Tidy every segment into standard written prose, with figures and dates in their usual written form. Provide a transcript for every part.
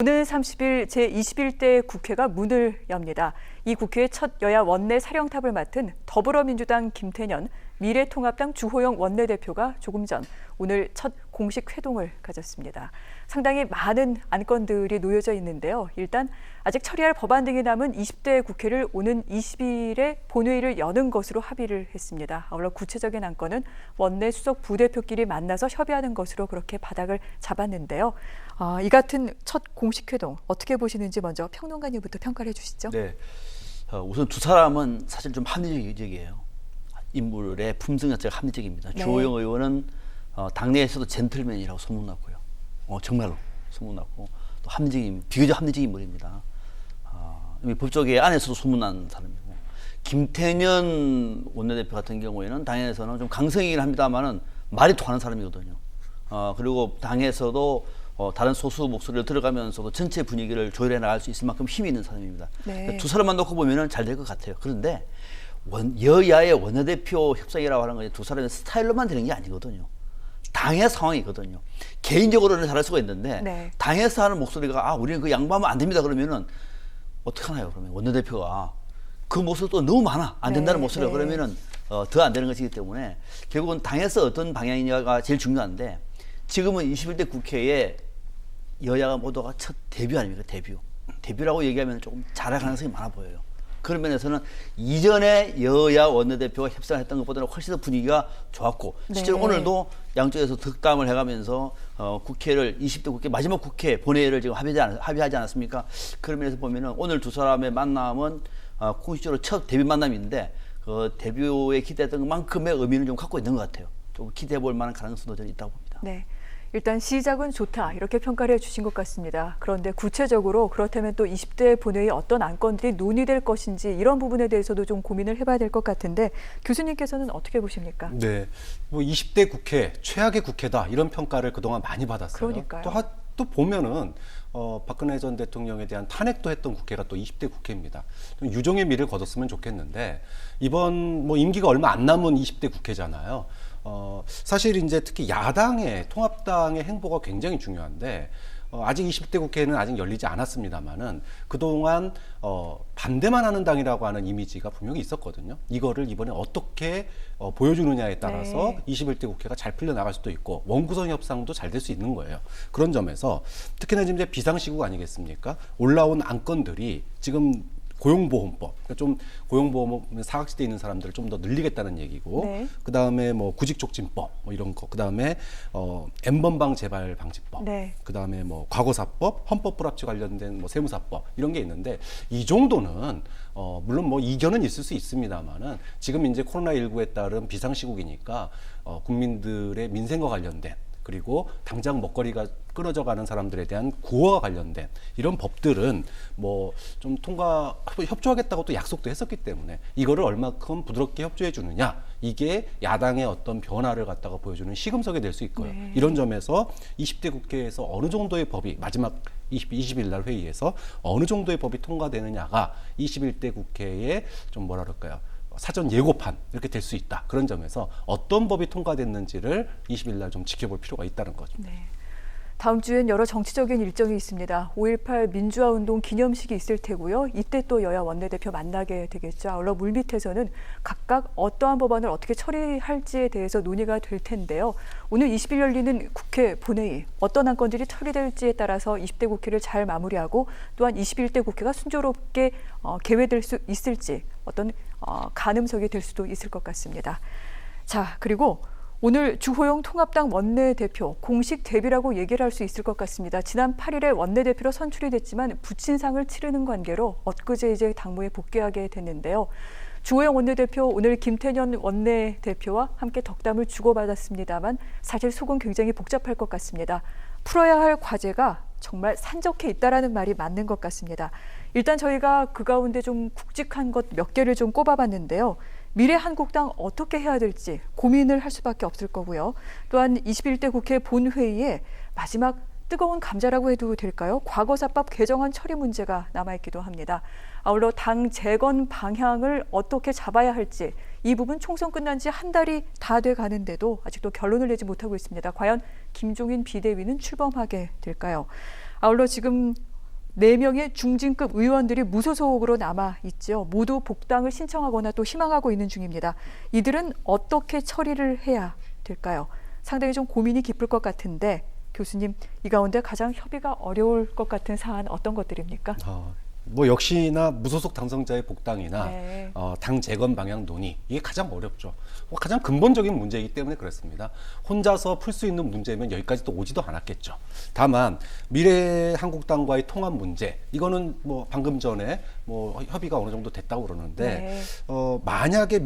오늘 30일 제21대 국회가 문을 엽니다. 이 국회의 첫 여야 원내 사령탑을 맡은 더불어민주당 김태년, 미래통합당 주호영 원내대표가 조금 전 오늘 첫 공식 회동을 가졌습니다. 상당히 많은 안건들이 놓여져 있는데요. 일단 아직 처리할 법안 등이 남은 20대 국회를 오는 20일에 본회의를 여는 것으로 합의를 했습니다. 아울러 구체적인 안건은 원내 수석 부대표끼리 만나서 협의하는 것으로 그렇게 바닥을 잡았는데요. 이 같은 첫 공식 회동 어떻게 보시는지 먼저 평론가님부터 평가를 해주시죠. 네, 우선 두 사람은 사실 좀 합리적이에요. 인물의 품성 자체가 합리적입니다. 네. 주호영 의원은 당내에서도 젠틀맨이라고 소문났고요. 정말로 소문났고 또 비교적 합리적인 인물입니다. 법조계 안에서도 소문난 사람이고, 김태년 원내대표 같은 경우에는 당에서는 좀 강성이긴 합니다만은 말이 통하는 사람이거든요. 그리고 당에서도 다른 소수 목소리를 들어가면서도 전체 분위기를 조율해 나갈 수 있을 만큼 힘이 있는 사람입니다. 네. 두 사람만 놓고 보면은 잘 될 것 같아요. 그런데 여야의 원내대표 협상이라고 하는 것이 두 사람의 스타일로만 되는 게 아니거든요. 당의 상황이거든요. 개인적으로는 잘할 수가 있는데 네. 당에서 하는 목소리가 우리는 그 양보하면 안 됩니다 그러면은 어떡하나요? 그러면 원내대표가 그 목소리도 너무 많아 안 된다는 네, 목소리가 네. 그러면은 더 안 되는 것이기 때문에 결국은 당에서 어떤 방향이냐가 제일 중요한데, 지금은 21대 국회에 여야가 모두가 첫 데뷔 아닙니까? 데뷔라고 얘기하면 조금 잘할 가능성이 많아 보여요. 그런 면에서는 이전에 여야 원내대표가 협상을 했던 것보다는 훨씬 더 분위기가 좋았고, 실제로 네. 오늘도 양쪽에서 덕담을 해가면서 국회를 20대 국회 마지막 국회 본회의를 지금 합의하지 않았습니까? 그런 면에서 보면은 오늘 두 사람의 만남은 공식적으로 첫 데뷔 만남인데 그 데뷔에 기대했던 것만큼의 의미는 좀 갖고 있는 것 같아요. 좀 기대해 볼 만한 가능성도 저는 있다고 봅니다. 네. 일단 시작은 좋다 이렇게 평가를 해주신 것 같습니다. 그런데 구체적으로 그렇다면 또 20대 본회의 어떤 안건들이 논의될 것인지 이런 부분에 대해서도 좀 고민을 해봐야 될 것 같은데 교수님께서는 어떻게 보십니까? 네, 뭐 20대 국회 최악의 국회다 이런 평가를 그동안 많이 받았어요. 그러니까요. 또 보면은 박근혜 전 대통령에 대한 탄핵도 했던 국회가 또 20대 국회입니다. 좀 유종의 미를 거뒀으면 좋겠는데 이번 뭐 임기가 얼마 안 남은 20대 국회잖아요. 사실 이제 특히 야당의 통합당의 행보가 굉장히 중요한데 아직 20대 국회는 아직 열리지 않았습니다만은 그동안 반대만 하는 당이라고 하는 이미지가 분명히 있었거든요. 이거를 이번에 어떻게 보여주느냐에 따라서 네. 21대 국회가 잘 풀려나갈 수도 있고 원구성 협상도 잘 될 수 있는 거예요. 그런 점에서 특히나 지금 이제 비상시국 아니겠습니까? 올라온 안건들이 지금 고용보험법, 그러니까 좀 고용보험 사각지대에 있는 사람들을 좀 더 늘리겠다는 얘기고, 네. 그 다음에 뭐 구직촉진법 뭐 이런 거, 그 다음에 N번방 재발 방지법, 네. 그 다음에 뭐 과거사법, 헌법 불합치 관련된 뭐 세무사법 이런 게 있는데 이 정도는 물론 뭐 이견은 있을 수 있습니다만은 지금 이제 코로나19에 따른 비상시국이니까 국민들의 민생과 관련된 그리고 당장 먹거리가 끊어져 가는 사람들에 대한 구호와 관련된 이런 법들은 뭐 좀 협조하겠다고 또 약속도 했었기 때문에 이거를 얼마큼 부드럽게 협조해 주느냐, 이게 야당의 어떤 변화를 갖다가 보여주는 시금석이 될 수 있고요. 네. 이런 점에서 20대 국회에서 어느 정도의 법이 마지막 20일 날 회의에서 어느 정도의 법이 통과되느냐가 21대 국회의 좀 뭐라 그럴까요? 사전 예고판 이렇게 될 수 있다. 그런 점에서 어떤 법이 통과됐는지를 20일 날 좀 지켜볼 필요가 있다는 거죠. 네. 다음 주엔 여러 정치적인 일정이 있습니다. 5.18 민주화운동 기념식이 있을 테고요. 이때 또 여야 원내대표 만나게 되겠죠. 아울러 물밑에서는 각각 어떠한 법안을 어떻게 처리할지에 대해서 논의가 될 텐데요. 오늘 20일 열리는 국회 본회의, 어떤 안건들이 처리될지에 따라서 20대 국회를 잘 마무리하고 또한 21대 국회가 순조롭게 개회될 수 있을지 어떤 가늠석이 될 수도 있을 것 같습니다. 자, 그리고 오늘 주호영 통합당 원내대표 공식 데뷔라고 얘기를 할 수 있을 것 같습니다. 지난 8일에 원내대표로 선출이 됐지만 부친상을 치르는 관계로 엊그제 이제 당무에 복귀하게 됐는데요. 주호영 원내대표 오늘 김태년 원내대표와 함께 덕담을 주고받았습니다만 사실 속은 굉장히 복잡할 것 같습니다. 풀어야 할 과제가 정말 산적해 있다라는 말이 맞는 것 같습니다. 일단 저희가 그 가운데 좀 굵직한 것 몇 개를 좀 꼽아봤는데요. 미래한국당 어떻게 해야 될지 고민을 할 수밖에 없을 거고요. 또한 21대 국회 본회의에 마지막 뜨거운 감자라고 해도 될까요? 과거사법 개정안 처리 문제가 남아있기도 합니다. 아울러 당 재건 방향을 어떻게 잡아야 할지 이 부분 총선 끝난 지 한 달이 다 돼 가는데도 아직도 결론을 내지 못하고 있습니다. 과연 김종인 비대위는 출범하게 될까요? 아울러 지금 4명의 중진급 의원들이 무소속으로 남아 있죠. 모두 복당을 신청하거나 또 희망하고 있는 중입니다. 이들은 어떻게 처리를 해야 될까요? 상당히 좀 고민이 깊을 것 같은데 교수님, 이 가운데 가장 협의가 어려울 것 같은 사안 어떤 것들입니까? 뭐 역시나 무소속 당선자의 복당이나 네. 당 재건 방향 논의, 이게 가장 어렵죠. 가장 근본적인 문제이기 때문에 그렇습니다. 혼자서 풀 수 있는 문제면 여기까지 또 오지도 않았겠죠. 다만 미래한국당과의 통합 문제, 이거는 뭐 방금 전에 뭐 협의가 어느 정도 됐다고 그러는데 네. 만약에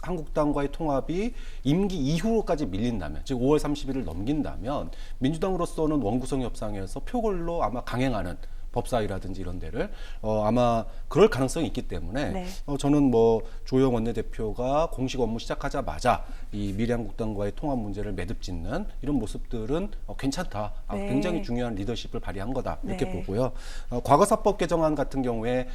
한국당과의 통합이 임기 이후로까지 밀린다면, 즉 5월 30일을 넘긴다면 민주당으로서는 원구성 협상에서 표결로 아마 강행하는 법사위라든지 이런 데를 아마 그럴 가능성이 있기 때문에 네. 저는 뭐 조영 원내대표가 공식 업무 시작하자마자 이 미래한국당과의 통합 문제를 매듭짓는 이런 모습들은 괜찮다. 네. 굉장히 중요한 리더십을 발휘한 거다. 이렇게 네. 보고요. 과거사법 개정안 같은 경우에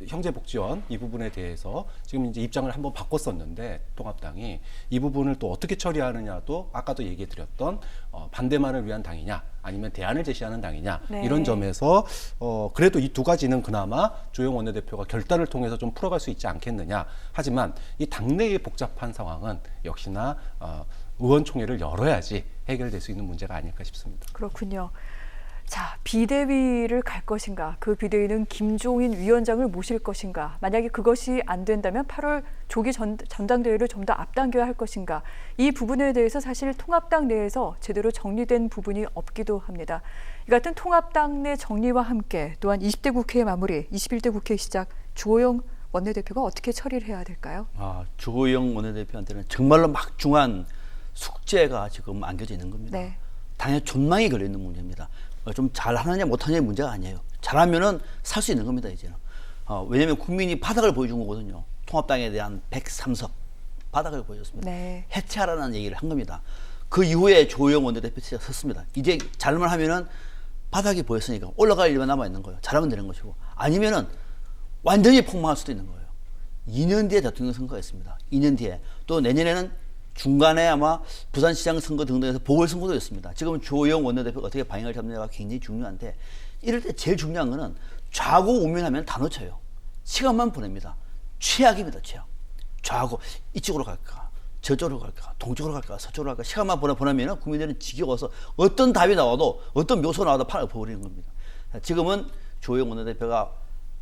형제복지원 이 부분에 대해서 지금 이제 입장을 한번 바꿨었는데 통합당이 이 부분을 또 어떻게 처리하느냐도 아까도 얘기해드렸던 반대만을 위한 당이냐 아니면 대안을 제시하는 당이냐 네. 이런 점에서 그래도 이 두 가지는 그나마 조영 원내대표가 결단을 통해서 좀 풀어갈 수 있지 않겠느냐. 하지만 이 당내의 복잡한 상황은 역시나 의원총회를 열어야지 해결될 수 있는 문제가 아닐까 싶습니다. 그렇군요. 자, 비대위를 갈 것인가? 그 비대위는 김종인 위원장을 모실 것인가? 만약에 그것이 안 된다면 8월 조기 전당대회를 좀 더 앞당겨야 할 것인가? 이 부분에 대해서 사실 통합당 내에서 제대로 정리된 부분이 없기도 합니다. 이 같은 통합당 내 정리와 함께 또한 20대 국회의 마무리, 21대 국회 시작, 주호영 원내대표가 어떻게 처리를 해야 될까요? 주호영 원내대표한테는 정말로 막중한 숙제가 지금 안겨져 있는 겁니다. 네. 당에 존망이 걸려 있는 문제입니다. 좀 잘하느냐 못하느냐의 문제가 아니에요. 잘하면은 살 수 있는 겁니다, 이제는. 왜냐하면 국민이 바닥을 보여준 거거든요. 통합당에 대한 103석 바닥을 보여줬습니다. 네. 해체하라는 얘기를 한 겁니다. 그 이후에 조영 원내대표 진짜 섰습니다. 이제 잘만 하면은 바닥이 보였으니까 올라갈 일만 남아 있는 거예요. 잘하면 되는 것이고 아니면은 완전히 폭망할 수도 있는 거예요. 2년 뒤에 대통령 선거가 있습니다. 2년 뒤에 또 내년에는 중간에 아마 부산시장 선거 등등에서 보궐선거도 있습니다. 지금 조영 원내대표가 어떻게 방향을 잡느냐가 굉장히 중요한데 이럴 때 제일 중요한 거는 좌고 우면하면 다 놓쳐요. 시간만 보냅니다. 최악입니다. 최악. 좌고 이쪽으로 갈까 저쪽으로 갈까 동쪽으로 갈까 서쪽으로 갈까 시간만 보내면 국민들은 지겨워서 어떤 답이 나와도 어떤 묘소가 나와도 판을 엎어버리는 겁니다. 지금은 조영 원내대표가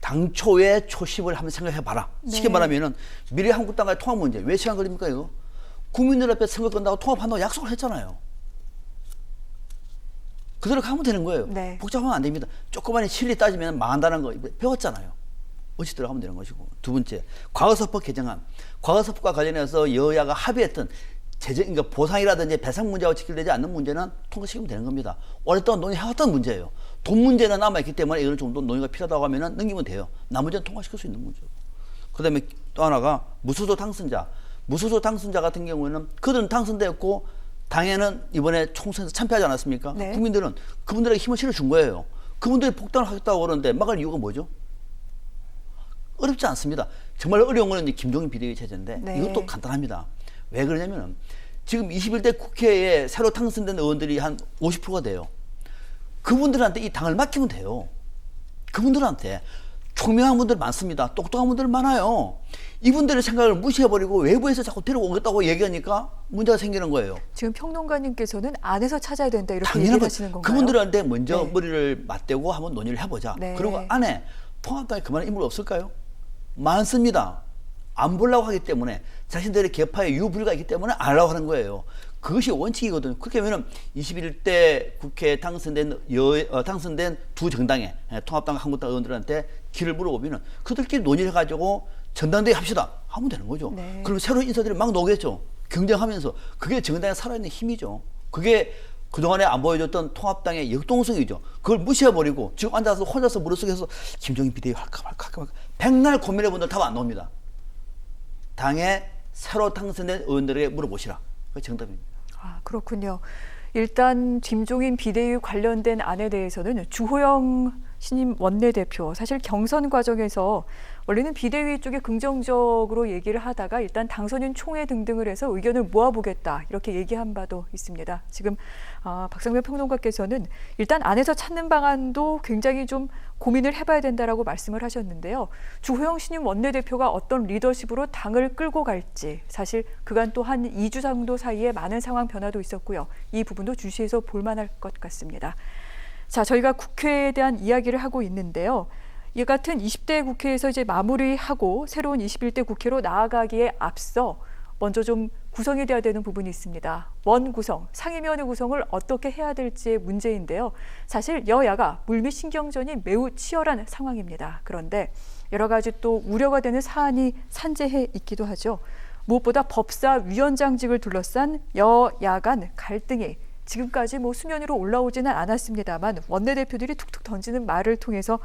당초의 초심을 한번 생각해봐라. 쉽게 말하면은 미래한국당과의 통합 문제 왜 시간 걸립니까 이거? 국민들 앞에 선거 끝나고 통합한다고 약속을 했잖아요. 그대로 가면 되는 거예요. 네. 복잡하면 안 됩니다. 조그마한 실리 따지면 망한다는 거 배웠잖아요. 어찌 들어가면 되는 것이고. 두 번째, 과거사법 개정안. 과거사법과 관련해서 여야가 합의했던 그러니까 보상이라든지 배상 문제와 직결되지 않는 문제는 통과시키면 되는 겁니다. 오랫동안 논의해왔던 문제예요. 돈 문제는 남아있기 때문에 이거는 좀 더 논의가 필요하다고 하면 넘기면 돼요. 나머지는 통과시킬 수 있는 문제고. 그 다음에 또 하나가 무소속 당선자. 무소속 당선자 같은 경우에는 그들은 당선되었고 당에는 이번에 총선에서 참패하지 않았습니까? 네. 국민들은 그분들에게 힘을 실어준 거예요. 그분들이 복당을 하겠다고 그러는데 막을 이유가 뭐죠? 어렵지 않습니다. 정말 어려운 거는 이제 김종인 비대위 체제인데 네. 이것도 간단합니다. 왜 그러냐면은 지금 21대 국회에 새로 당선된 의원들이 한 50%가 돼요. 그분들한테 이 당을 맡기면 돼요. 그분들한테 총명한 분들 많습니다. 똑똑한 분들 많아요. 이분들의 생각을 무시해버리고 외부에서 자꾸 데려오겠다고 얘기하니까 문제가 생기는 거예요. 지금 평론가님께서는 안에서 찾아야 된다 이렇게 당연한 얘기하시는 건가요? 그분들한테 먼저 네. 머리를 맞대고 한번 논의를 해보자. 네. 그리고 안에 통합당에 그만한 인물 없을까요? 많습니다. 안 보려고 하기 때문에 자신들의 계파에 유불가 있기 때문에 안 하려고 하는 거예요. 그것이 원칙이거든요. 그렇게 하면은 21대 국회에 당선된 두 정당의 통합당 한국당 의원들한테 길을 물어보면은 그들끼리 논의를 해가지고 전당대회 합시다 하면 되는 거죠. 네. 그럼 새로운 인사들이 막 나오겠죠. 경쟁하면서 그게 정당에 살아있는 힘이죠. 그게 그동안에 안 보여줬던 통합당의 역동성이죠. 그걸 무시해버리고 지금 앉아서 혼자서 머릿속에서 김종인 비대위 할까 말까 백날 고민해본들 답 안 나옵니다. 당에 새로 당선된 의원들에게 물어보시라. 그게 정답입니다. 그렇군요. 일단 김종인 비대위 관련된 안에 대해서는 주호영 신임 원내대표, 사실 경선 과정에서 원래는 비대위 쪽에 긍정적으로 얘기를 하다가 일단 당선인 총회 등등을 해서 의견을 모아보겠다 이렇게 얘기한 바도 있습니다. 지금 박상면 평론가께서는 일단 안에서 찾는 방안도 굉장히 좀 고민을 해봐야 된다라고 말씀을 하셨는데요. 주호영 신임 원내대표가 어떤 리더십으로 당을 끌고 갈지 사실 그간 또 한 2주 정도 사이에 많은 상황 변화도 있었고요. 이 부분도 주시해서 볼만할 것 같습니다. 자, 저희가 국회에 대한 이야기를 하고 있는데요. 이 같은 20대 국회에서 이제 마무리하고 새로운 21대 국회로 나아가기에 앞서 먼저 좀 구성이 돼야 되는 부분이 있습니다. 원 구성, 상임위원회 구성을 어떻게 해야 될지의 문제인데요. 사실 여야가 물밑 신경전이 매우 치열한 상황입니다. 그런데 여러 가지 또 우려가 되는 사안이 산재해 있기도 하죠. 무엇보다 법사위원장직을 둘러싼 여야 간 갈등이 지금까지 수면 위로 올라오지는 않았습니다만 원내대표들이 툭툭 던지는 말을 통해서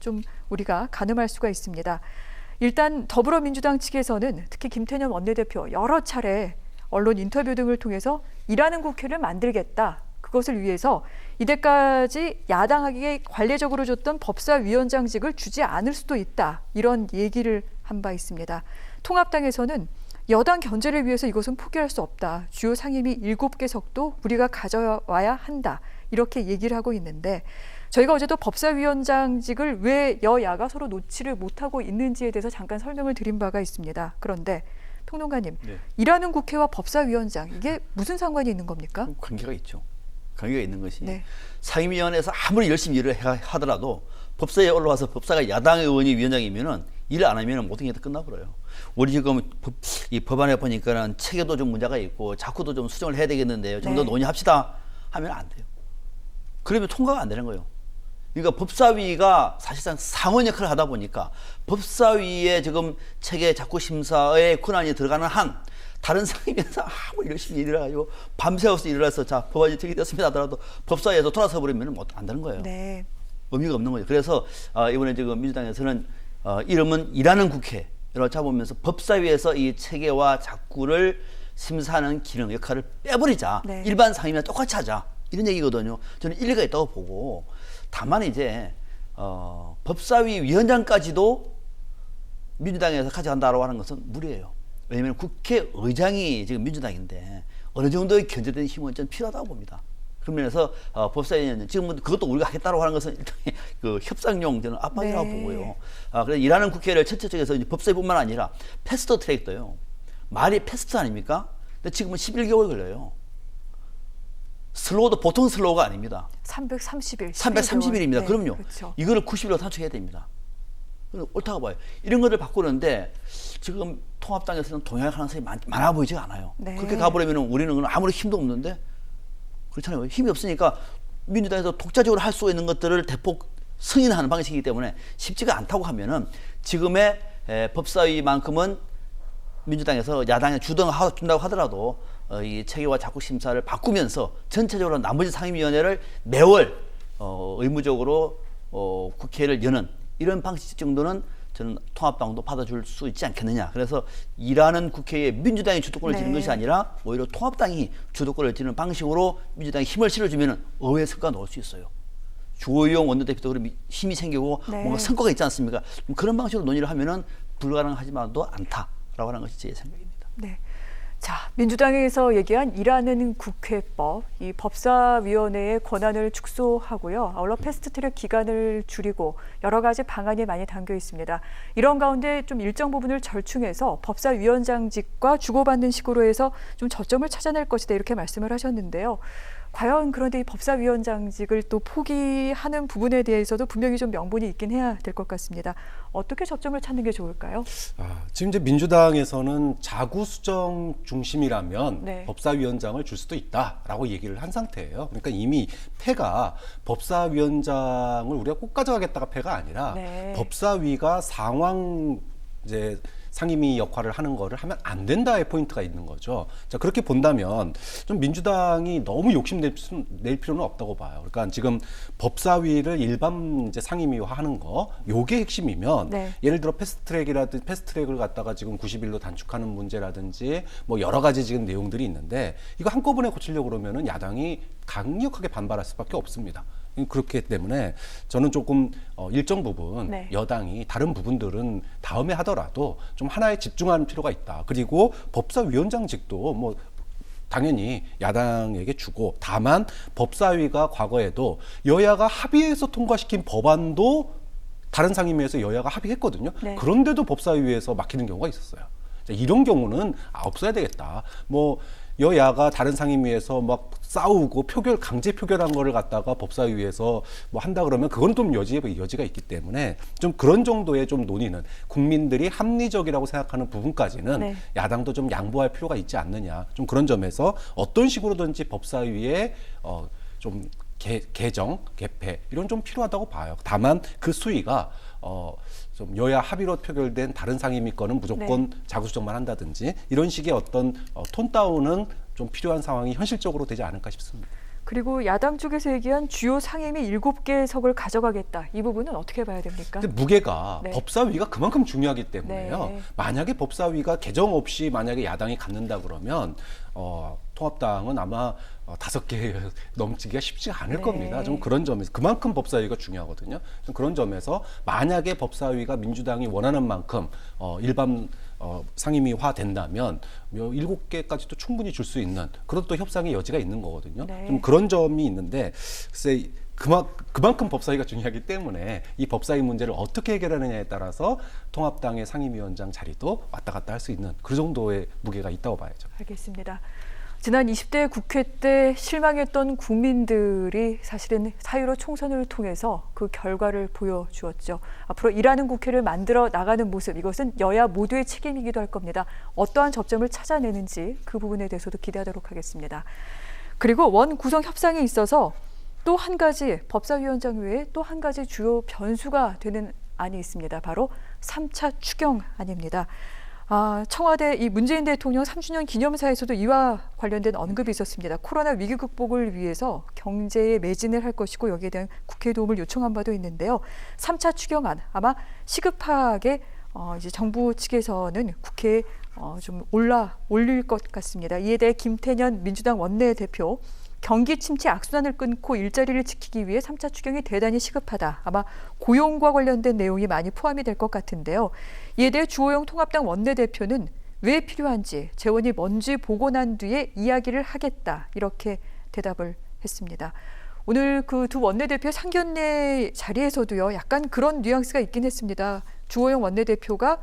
좀 우리가 가늠할 수가 있습니다. 일단 더불어민주당 측에서는 특히 김태년 원내대표 여러 차례 언론 인터뷰 등을 통해서 일하는 국회를 만들겠다. 그것을 위해서 이때까지 야당에게 관례적으로 줬던 법사위원장직을 주지 않을 수도 있다. 이런 얘기를 한 바 있습니다. 통합당에서는 여당 견제를 위해서 이것은 포기할 수 없다. 주요 상임위 7개석도 우리가 가져와야 한다. 이렇게 얘기를 하고 있는데 저희가 어제도 법사위원장직을 왜 여야가 서로 놓지를 못하고 있는지에 대해서 잠깐 설명을 드린 바가 있습니다. 그런데 평론가님, 네. 일하는 국회와 법사위원장 이게 무슨 상관이 있는 겁니까? 관계가 있죠. 관계가 있는 것이 네. 상임위원회에서 아무리 열심히 일을 하더라도 법사위에 올라와서 법사가 야당 의원이 위원장이면은 일을 안 하면 모든 게 다 끝나버려요. 우리 지금 이 법안에 보니까는 체계도 좀 문제가 있고 자꾸도 좀 수정을 해야 되겠는데요. 좀 더 네. 논의합시다 하면 안 돼요. 그러면 통과가 안 되는 거예요. 그러니까 법사위가 사실상 상원 역할을 하다 보니까 법사위에 지금 체계 자꾸 심사의 권한이 들어가는 한 다른 상임위에서 아무리 열심히 일을 하고 밤새워서 일을 해서 자 법안이 처리됐습니다 하더라도 법사위에서 돌아서 버리면 안 되는 거예요. 네. 의미가 없는 거죠. 그래서 이번에 지금 민주당에서는 이름은 일하는 국회로 잡으면서 법사위에서 이 체계와 작구를 심사하는 기능 역할을 빼버리자. 네. 일반 상임위와 똑같이 하자. 이런 얘기거든요. 저는 일리가 있다고 보고 다만 이제 법사위 위원장까지도 민주당에서 가져간다고 하는 것은 무리예요. 왜냐하면 국회의장이 지금 민주당인데 어느 정도의 견제되는 힘은 좀 필요하다고 봅니다. 그런 면에서 법사위원장 지금 그것도 우리가 하겠다고 하는 것은 일단 그 협상용 저는 압박이라고 네. 보고요. 그래서 일하는 국회를 전체적에서 이제 법사위뿐만 아니라 패스트 트랙도요. 말이 패스트 아닙니까? 근데 지금은 11개월 걸려요. 슬로우도 보통 슬로우가 아닙니다. 330일. 330일입니다. 네, 그럼요. 그렇죠. 이거를 90일로 단축해야 됩니다. 옳다고 봐요. 이런 것을 바꾸는데 지금 통합당에서는 동의할 가능성이 많아 보이지가 않아요. 네. 그렇게 가버리면 우리는 아무리 힘도 없는데 그렇잖아요. 힘이 없으니까 민주당에서 독자적으로 할 수 있는 것들을 대폭 승인하는 방식이기 때문에 쉽지가 않다고 하면은 지금의 법사위만큼은 민주당에서 야당에 준다고 하더라도 이 체계와 작곡 심사를 바꾸면서 전체적으로 나머지 상임위원회를 매월 의무적으로 국회를 여는 이런 방식 정도는 저는 통합당도 받아줄 수 있지 않겠느냐. 그래서 일하는 국회에 민주당이 주도권을 쥐는 네. 것이 아니라 오히려 통합당이 주도권을 쥐는 방식으로 민주당이 힘을 실어주면 의회 성과가 나올 수 있어요. 주호영 원내대표도 그럼 힘이 생기고 네. 뭔가 성과가 있지 않습니까? 그런 방식으로 논의를 하면은 불가능하지만도 않다라고 하는 것이 제 생각입니다. 네. 자, 민주당에서 얘기한 일하는 국회법, 이 법사위원회의 권한을 축소하고요. 아울러 패스트트랙 기간을 줄이고 여러 가지 방안이 많이 담겨 있습니다. 이런 가운데 좀 일정 부분을 절충해서 법사위원장직과 주고받는 식으로 해서 좀 저점을 찾아낼 것이다 이렇게 말씀을 하셨는데요. 과연 그런데 이 법사위원장직을 또 포기하는 부분에 대해서도 분명히 좀 명분이 있긴 해야 될 것 같습니다. 어떻게 저점을 찾는 게 좋을까요? 지금 이제 민주당에서는 자구 수정 중심이라면 네. 법사위원장을 줄 수도 있다라고 얘기를 한 상태예요. 그러니까 이미 패가 법사위원장을 우리가 꼭 가져가겠다가 패가 아니라 네. 법사위가 상황 이제 상임위 역할을 하는 거를 하면 안 된다의 포인트가 있는 거죠. 자, 그렇게 본다면 좀 민주당이 너무 욕심낼 필요는 없다고 봐요. 그러니까 지금 법사위를 일반 이제 상임위화 하는 거, 요게 핵심이면 네. 예를 들어 패스트트랙을 갖다가 지금 90일로 단축하는 문제라든지 뭐 여러 가지 지금 내용들이 있는데 이거 한꺼번에 고치려고 그러면은 야당이 강력하게 반발할 수밖에 없습니다. 그렇기 때문에 저는 조금 일정 부분 네. 여당이 다른 부분들은 다음에 하더라도 좀 하나에 집중하는 필요가 있다. 그리고 법사위원장직도 뭐 당연히 야당에게 주고, 다만 법사위가 과거에도 여야가 합의해서 통과시킨 법안도 다른 상임위에서 여야가 합의했거든요. 네. 그런데도 법사위에서 막히는 경우가 있었어요. 자, 이런 경우는 없어야 되겠다. 뭐 여야가 다른 상임위에서 막 싸우고 강제 표결한 거를 갖다가 법사위에서 뭐 한다 그러면 그건 좀 여지가 있기 때문에 좀 그런 정도의 좀 논의는, 국민들이 합리적이라고 생각하는 부분까지는 네. 야당도 좀 양보할 필요가 있지 않느냐. 좀 그런 점에서 어떤 식으로든지 법사위에 좀 개정, 개폐 이런 좀 필요하다고 봐요. 다만 그 수위가 좀 여야 합의로 표결된 다른 상임위 거는 무조건 자구수정만 한다든지 이런 식의 어떤 톤 다운은 좀 필요한 상황이 현실적으로 되지 않을까 싶습니다. 그리고 야당 쪽에서 얘기한 주요 상임위 7개석을 가져가겠다. 이 부분은 어떻게 봐야 됩니까? 근데 무게가 네. 법사위가 그만큼 중요하기 때문에요. 네. 만약에 법사위가 개정 없이 만약에 야당이 갖는다 그러면 통합당은 아마 5개 넘치기가 쉽지가 않을 네. 겁니다. 좀 그런 점에서 그만큼 법사위가 중요하거든요. 좀 그런 점에서 만약에 법사위가 민주당이 원하는 만큼 일반 상임위화 된다면 7개까지도 충분히 줄 수 있는 그런 또 협상의 여지가 있는 거거든요. 네. 좀 그런 점이 있는데 글쎄 그만큼 법사위가 중요하기 때문에 이 법사위 문제를 어떻게 해결하느냐에 따라서 통합당의 상임위원장 자리도 왔다 갔다 할 수 있는 그 정도의 무게가 있다고 봐야죠. 알겠습니다. 지난 20대 국회 때 실망했던 국민들이 사실은 4.15 총선을 통해서 그 결과를 보여주었죠. 앞으로 일하는 국회를 만들어 나가는 모습, 이것은 여야 모두의 책임이기도 할 겁니다. 어떠한 접점을 찾아내는지 그 부분에 대해서도 기대하도록 하겠습니다. 그리고 원 구성 협상에 있어서 또 한 가지 법사위원장 외에 또 한 가지 주요 변수가 되는 안이 있습니다. 바로 3차 추경안입니다. 청와대 이 문재인 대통령 3주년 기념사에서도 이와 관련된 언급이 있었습니다. 코로나 위기 극복을 위해서 경제에 매진을 할 것이고 여기에 대한 국회 도움을 요청한 바도 있는데요. 3차 추경안 아마 시급하게 이제 정부 측에서는 국회에 좀 올릴 것 같습니다. 이에 대해 김태년 민주당 원내대표, 경기 침체 악순환을 끊고 일자리를 지키기 위해 3차 추경이 대단히 시급하다. 아마 고용과 관련된 내용이 많이 포함이 될 것 같은데요. 이에 대해 주호영 통합당 원내대표는 왜 필요한지 재원이 뭔지 보고 난 뒤에 이야기를 하겠다. 이렇게 대답을 했습니다. 오늘 그 두 원내대표 상견례 자리에서도요. 약간 그런 뉘앙스가 있긴 했습니다. 주호영 원내대표가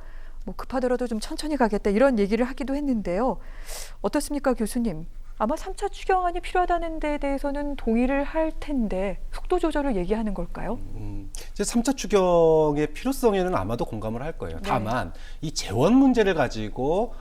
뭐 급하더라도 좀 천천히 가겠다 이런 얘기를 하기도 했는데요. 어떻습니까, 교수님? 아마 3차 추경안이 필요하다는 데 대해서는 동의를 할 텐데 속도 조절을 얘기하는 걸까요? 이제 3차 추경의 필요성에는 아마도 공감을 할 거예요. 네. 다만 이 재원 문제를 가지고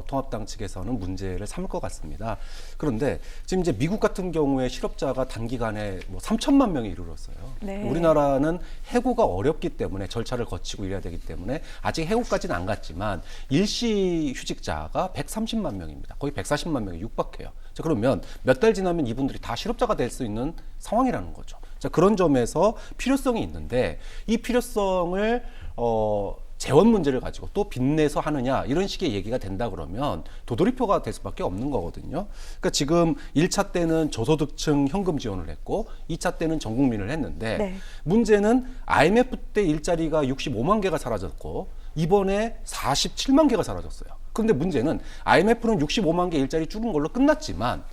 통합당 측에서는 문제를 삼을 것 같습니다. 그런데 지금 이제 미국 같은 경우에 실업자가 단기간에 뭐 3천만 명에 이르렀어요. 네. 우리나라는 해고가 어렵기 때문에 절차를 거치고 일해야 되기 때문에 아직 해고까지는 안 갔지만 일시 휴직자가 130만 명입니다. 거의 140만 명에 육박해요. 자, 그러면 몇 달 지나면 이분들이 다 실업자가 될 수 있는 상황이라는 거죠. 자, 그런 점에서 필요성이 있는데 이 필요성을 재원 문제를 가지고 또 빚내서 하느냐 이런 식의 얘기가 된다 그러면 도돌이표가 될 수밖에 없는 거거든요. 그러니까 지금 1차 때는 저소득층 현금 지원을 했고 2차 때는 전 국민을 했는데 네. 문제는 IMF 때 일자리가 65만 개가 사라졌고 이번에 47만 개가 사라졌어요. 그런데 문제는 IMF는 65만 개 일자리 줄은 걸로 끝났지만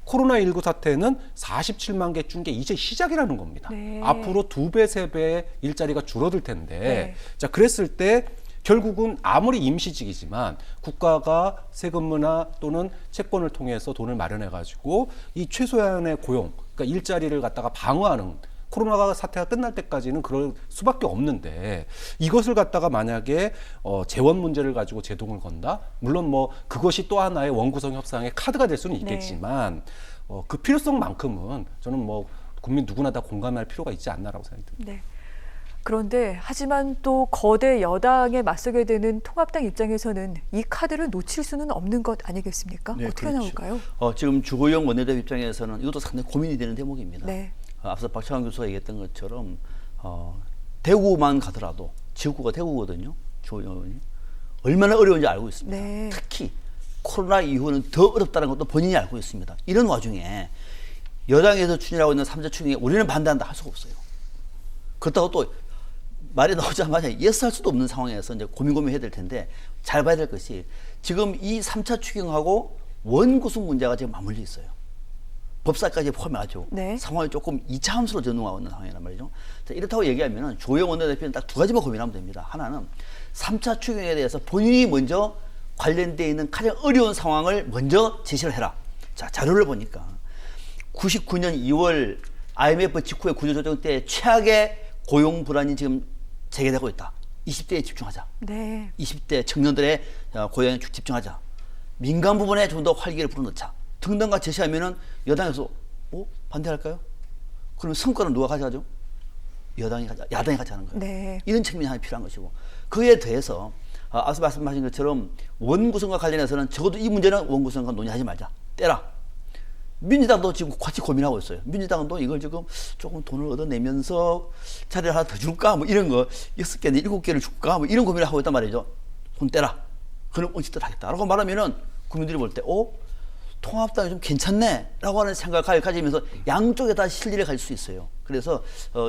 코로나19 사태는 47만 개 준 게 이제 시작이라는 겁니다. 네. 앞으로 2배, 3배 일자리가 줄어들 텐데, 네. 자, 그랬을 때 결국은 아무리 임시직이지만 국가가 세금이나 또는 채권을 통해서 돈을 마련해가지고 이 최소한의 고용, 그러니까 일자리를 갖다가 방어하는 코로나가 사태가 끝날 때까지는 그럴 수밖에 없는데 이것을 갖다가 만약에 재원 문제를 가지고 제동을 건다? 물론 뭐 그것이 또 하나의 원구성 협상의 카드가 될 수는 있겠지만 그 필요성만큼은 저는 뭐 국민 누구나 다 공감할 필요가 있지 않나라고 생각이 듭니다. 네. 그런데 하지만 또 거대 여당에 맞서게 되는 통합당 입장에서는 이 카드를 놓칠 수는 없는 것 아니겠습니까? 네, 어떻게 그렇죠. 나올까요? 지금 주호영 원내대표 입장에서는 이것도 상당히 고민이 되는 대목입니다. 네. 앞서 박찬환 교수가 얘기했던 것처럼 대구만 가더라도 지역구가 대구거든요. 주호영 의원이 얼마나 어려운지 알고 있습니다. 네. 특히 코로나 이후는 더 어렵다는 것도 본인이 알고 있습니다. 이런 와중에 여당에서 추진하고 있는 3자 추경에 우리는 반대한다 할 수가 없어요. 그렇다고 또 말이 나오자마자 예스 할 수도 없는 상황에서 이제 고민해야 될 텐데 잘 봐야 될 것이 지금 이 3차 추경하고 원구성 문제가 지금 맞물려 있어요. 법사까지 포함해가지고 네. 상황이 조금 2차 함수로 전환하고 있는 상황이란 말이죠. 자, 이렇다고 얘기하면 조영 원내대표는 딱 두 가지만 고민하면 됩니다. 하나는 3차 추경에 대해서 본인이 먼저 관련되어 있는 가장 어려운 상황을 먼저 제시를 해라. 자, 자료를 보니까 99년 2월 IMF 직후의 구조조정 때 최악의 고용 불안이 지금 재개되고 있다. 20대에 집중하자. 네. 20대 청년들의 고용에 집중하자. 민간 부분에 좀 더 활기를 불어넣자. 등등과 제시하면은 여당에서 반대할까요? 그러면 성과는 누가 가져가죠? 야당이 가져가는 거예요. 네. 이런 측면이 하나 필요한 것이고 그에 대해서 앞서 말씀하신 것처럼 원구성과 관련해서는 적어도 이 문제는 원구성과 논의하지 말자. 떼라. 민주당도 지금 같이 고민하고 있어요. 민주당도 이걸 지금 조금 돈을 얻어내면서 자리를 하나 더 줄까? 뭐 이런 거 6개, 7개를 줄까? 뭐 이런 고민을 하고 있단 말이죠. 돈 떼라. 그럼 언제든 하겠다라고 말하면은 국민들이 볼 때, 통합당이 좀 괜찮네 라고 하는 생각을 가지면서 양쪽에 다 실리를 가질 수 있어요. 그래서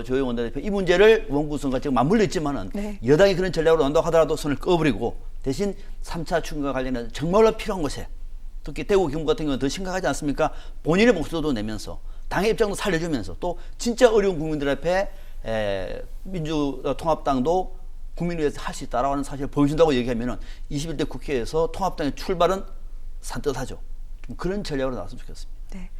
조영 원내대표 이 문제를 원구성과 지금 맞물려 있지만은 네. 여당이 그런 전략으로 난다고 하더라도 손을 꺼버리고 대신 3차 추경과 관련해서 정말로 필요한 것에 특히 대구 경북 같은 경우는 더 심각하지 않습니까? 본인의 목소리도 내면서 당의 입장도 살려주면서 또 진짜 어려운 국민들 앞에 민주통합당도 국민을 위해서 할 수 있다라고 하는 사실을 보여준다고 얘기하면은 21대 국회에서 통합당의 출발은 산뜻하죠. 좀 그런 전략으로 나왔으면 좋겠습니다. 네.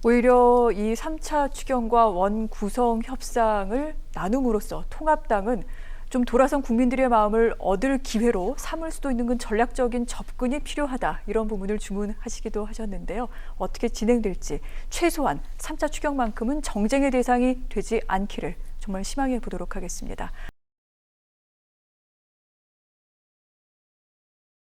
오히려 이 3차 추경과 원구성 협상을 나눔으로써 통합당은 좀 돌아선 국민들의 마음을 얻을 기회로 삼을 수도 있는 건 전략적인 접근이 필요하다. 이런 부분을 주문하시기도 하셨는데요. 어떻게 진행될지 최소한 3차 추경만큼은 정쟁의 대상이 되지 않기를 정말 희망해 보도록 하겠습니다.